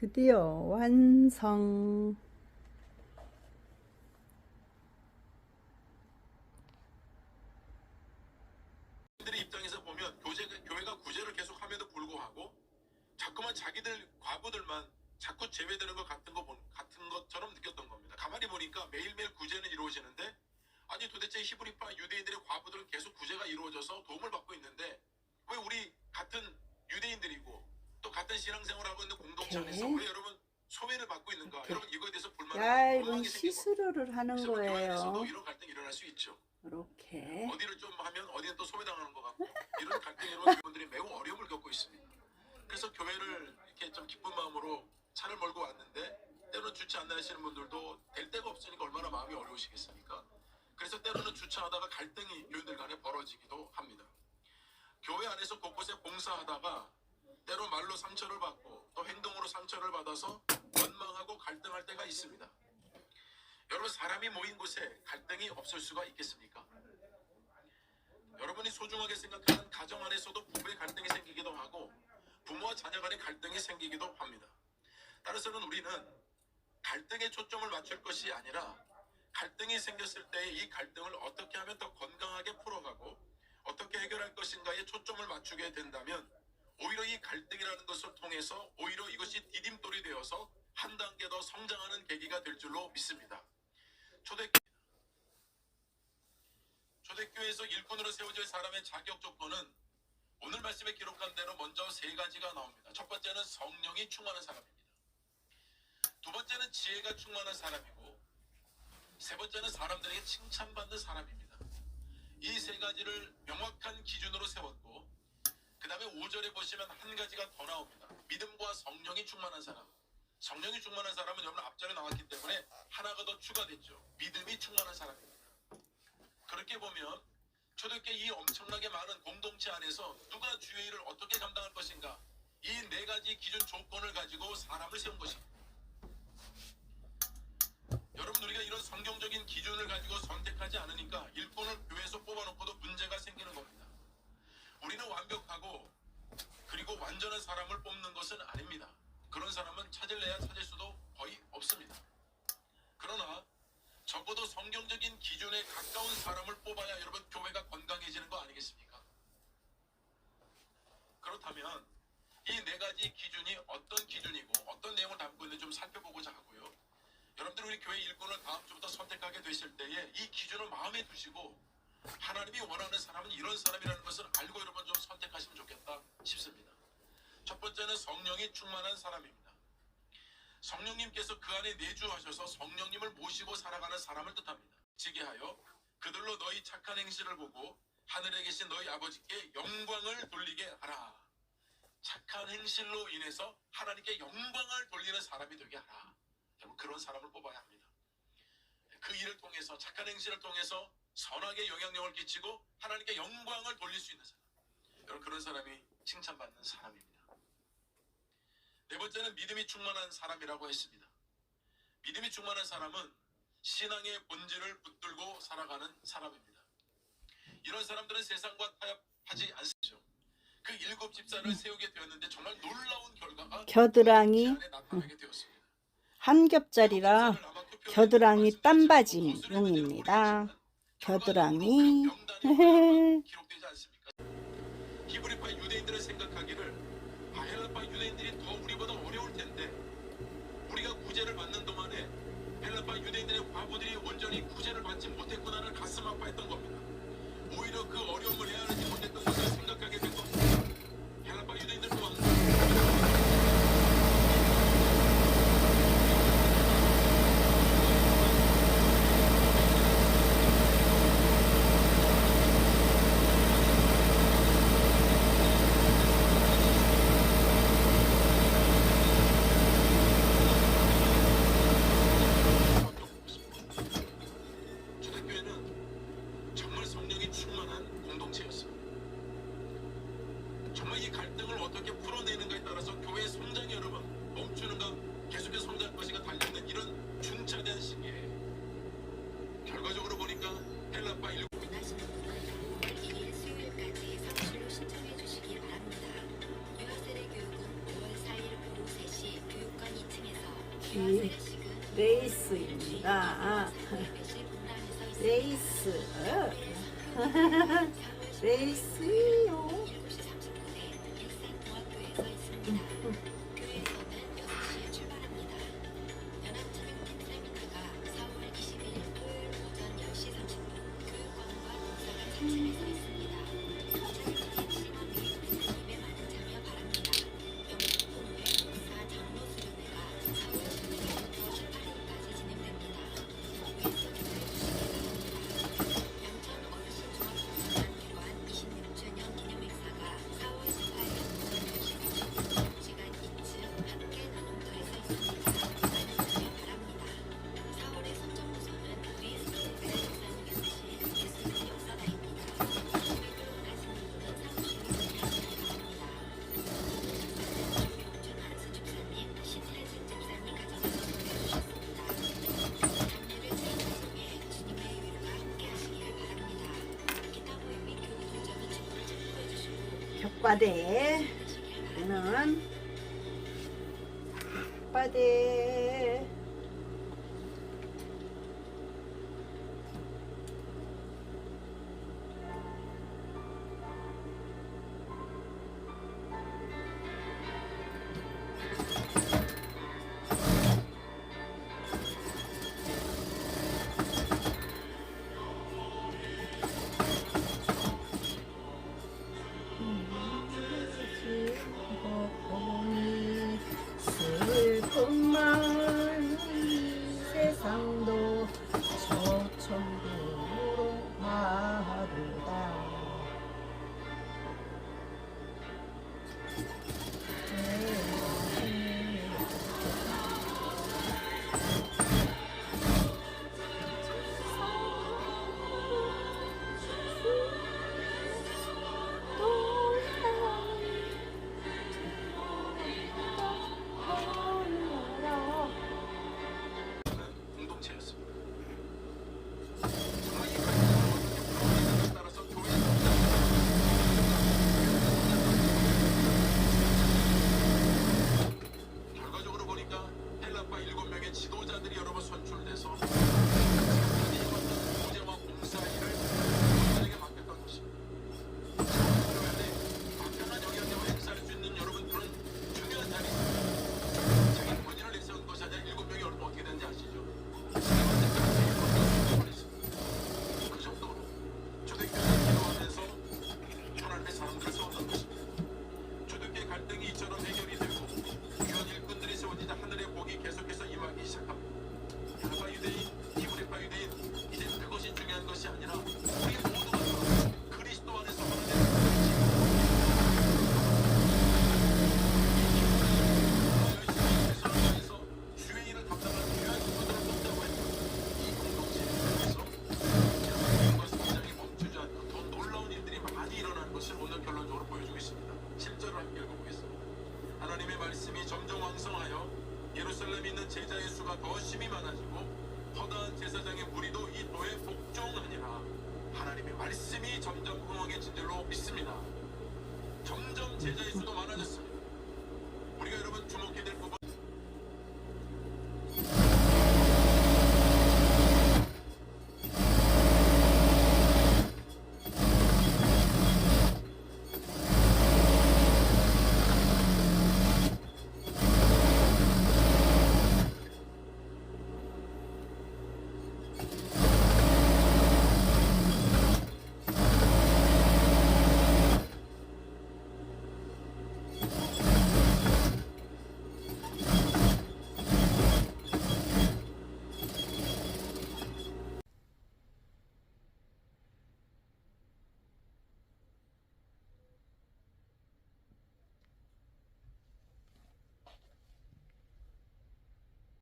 드디어 완성. 들의 입장에서 보면 교회가 구제를 계속함에도 불구하고 자꾸만 자기들 과부들만 자꾸 제외되는 것 같은 것처럼 느꼈던 겁니다. 가만히 보니까 매일매일 구제는 이루어지는데 아니 도대체 히브리파 유대인들의 과부들은 계속 구제가 이루어져서 도움을 받고 있는데 왜 우리 같은 유대인들이고 또 같은 신앙생활하고 있는 공동체 안에서 왜 여러분 소외를 받고 있는가? 여러분 이거에 대해서 야, 불만이 이건 원망이 생기고 시스루를 하는 그래서 교회 안에서도 거예요. 이런 갈등이 일어날 수 있죠. 이렇게. 어디를 좀 하면 어디는 또 소외당하는 것 같고 이런 갈등으로 분들이 매우 어려움을 겪고 있습니다. 그래서 교회를 이렇게 좀 기쁜 마음으로 차를 몰고 왔는데 때로는 주차 안 하시는 분들도 될 데가 없으니까 얼마나 마음이 어려우시겠습니까? 그래서 때로는 주차하다가 갈등이 교인들 간에 벌어지기도 합니다. 교회 안에서 곳곳에 봉사하다가 때로 말로 상처를 받고 또 행동으로 상처를 받아서 원망하고 갈등할 때가 있습니다. 여러분 사람이 모인 곳에 갈등이 없을 수가 있겠습니까? 여러분이 소중하게 생각하는 가정 안에서도 부부의 갈등이 생기기도 하고 부모와 자녀 간의 갈등이 생기기도 합니다. 따라서는 우리는 갈등에 초점을 맞출 것이 아니라 갈등이 생겼을 때 이 갈등을 어떻게 하면 더 건강하게 풀어가고 어떻게 해결할 것인가에 초점을 맞추게 된다면 오히려 이 갈등이라는 것을 통해서 오히려 이것이 디딤돌이 되어서 한 단계 더 성장하는 계기가 될 줄로 믿습니다. 초대교회에서 일꾼으로 세워질 사람의 자격 조건은 오늘 말씀에 기록한 대로 먼저 세 가지가 나옵니다. 첫 번째는 성령이 충만한 사람입니다. 두 번째는 지혜가 충만한 사람이고 세 번째는 사람들에게 칭찬받는 사람입니다. 이 세 가지를 명확한 기준으로 세웠고 그 다음에 5절에 보시면 한 가지가 더 나옵니다. 믿음과 성령이 충만한 사람. 성령이 충만한 사람은 여러분 앞절에 나왔기 때문에 하나가 더 추가됐죠. 믿음이 충만한 사람입니다. 그렇게 보면 초대교회 이 엄청나게 많은 공동체 안에서 누가 주의 일을 어떻게 감당할 것인가 이 네 가지 기준 조건을 가지고 사람을 세운 것입니다. 여러분 우리가 이런 성경적인 기준을 가지고 선택하지 않으니까 일꾼을 교회에서 뽑아놓고도 문제가 생기는 겁니다. 우리는 완벽하고 그리고 완전한 사람을 뽑는 것은 아닙니다. 그런 사람은 찾을래야 찾을 수도 거의 없습니다. 그러나 적어도 성경적인 기준에 가까운 사람을 뽑아야 여러분 교회가 건강해지는 거 아니겠습니까? 그렇다면 이 네 가지 기준이 어떤 기준이고 어떤 내용을 담고 있는지 좀 살펴보고자 하고요. 여러분들 우리 교회 일꾼을 다음 주부터 선택하게 되실 때에 이 기준을 마음에 두시고 하나님이 원하는 사람은 이런 사람이라는 것을 알고 여러분 좀 선택하시면 좋겠다 싶습니다. 첫 번째는 성령이 충만한 사람입니다. 성령님께서 그 안에 내주하셔서 성령님을 모시고 살아가는 사람을 뜻합니다. 지게하여 그들로 너희 착한 행실을 보고 하늘에 계신 너희 아버지께 영광을 돌리게 하라. 착한 행실로 인해서 하나님께 영광을 돌리는 사람이 되게 하라. 여러분 그런 사람을 뽑아야 합니다. 그 일을 통해서 착한 행실을 통해서 선하게 영향력을 끼치고 하나님께 영광을 돌릴 수 있는 사람. 여러분 그런 사람이 칭찬받는 사람입니다. 네 번째는 믿음이 충만한 사람이라고 했습니다. 믿음이 충만한 사람은 신앙의 본질을 붙들고 살아가는 사람입니다. 이런 사람들은 세상과 타협하지 않죠. 그 7 집사를 세우게 되었는데 정말 놀라운 결과가 겨드랑이 안에 나타나게 되었습니다. 한 겹짜리라 겨드랑이 땀바지용입니다. 겨드랑이. 기록되지 않습니까? 히브리파 유대인들은 생각하기를 헬라파 유대인들이 더 우리보다 어려울 텐데 우리가 구제를 받는 동안에 헬라파 유대인들의 과부들이 온전히 구제를 받지 못했구나를 가슴 아파했던 겁니다. 오히려 그 어려움을 헤아리지 못했던 것을 생각하게 된 겁니다. 헬라파 유대인들 또한 초대교회는 정말 성령이 충만한 공동체였어요. 정말 이 갈등을 어떻게 풀어내는가에 따라서 교회의 성장이 여러분 멈추는가 계속해서 성장할 것인가 달려있는 이런 중차대한 시기에 결과적으로 보니까 헬라파 1 원하시는 분은 월기일 수요일까지 사무실로 신청해 주시기 바랍니다. 유학생의 교육은 5월 4일 오후 3시 교육관이 레이스입니다. 레이스. 레이스요. 격과대는 격과대 슬픈 마을 세상도 저천국으로 가도다. 공동체였습니다. 따라서 교회 결과적으로 보니까 헬라파 7명의 지도자들이 여러 번 선출돼서 구제와 봉사 일을 교회에게 맡겼던 것입니다. 교회에 막강한 영향력을 행사할 수 있는 여러분 그런 중요한 자리입니다. 자기 본인을 내세운 것이 아니라 7명이 어떻게 되는지 아시죠? 그 정도로 초대교회를 기도하면서 하나님의 사람들을 세웠던 것입니다. 초대교회 갈등이 이처럼 해결이 되고 귀한 일꾼들이 세워지자 하늘의 복이 계속해서 임하기 시작합니다. 야파 유대인, 히브리파 유대인, 이제 그것이 중요한 것이 아니라 우리 모두가 그리스도 안에서 하나님의 주의 일을 담당하는 귀한 일꾼들을 뽑자고 했고 이 공동체에서 하나님과 성장이 멈추지 않고 더 놀라운 일들이 많이 일어나는 것을 오늘 결론적으로 보여주고 있습니다. 7절을 함께 읽어보겠습니다. 하나님의 말씀이 점점 왕성하여 예루살렘에 있는 제자의 수가 더 심히 많아지고 허다한 제사장의 무리도 이 도에 복종하니라. 하나님의 말씀이 점점 흥황해진 줄로 믿습니다. 점점 제자의 수도 많아졌습니다.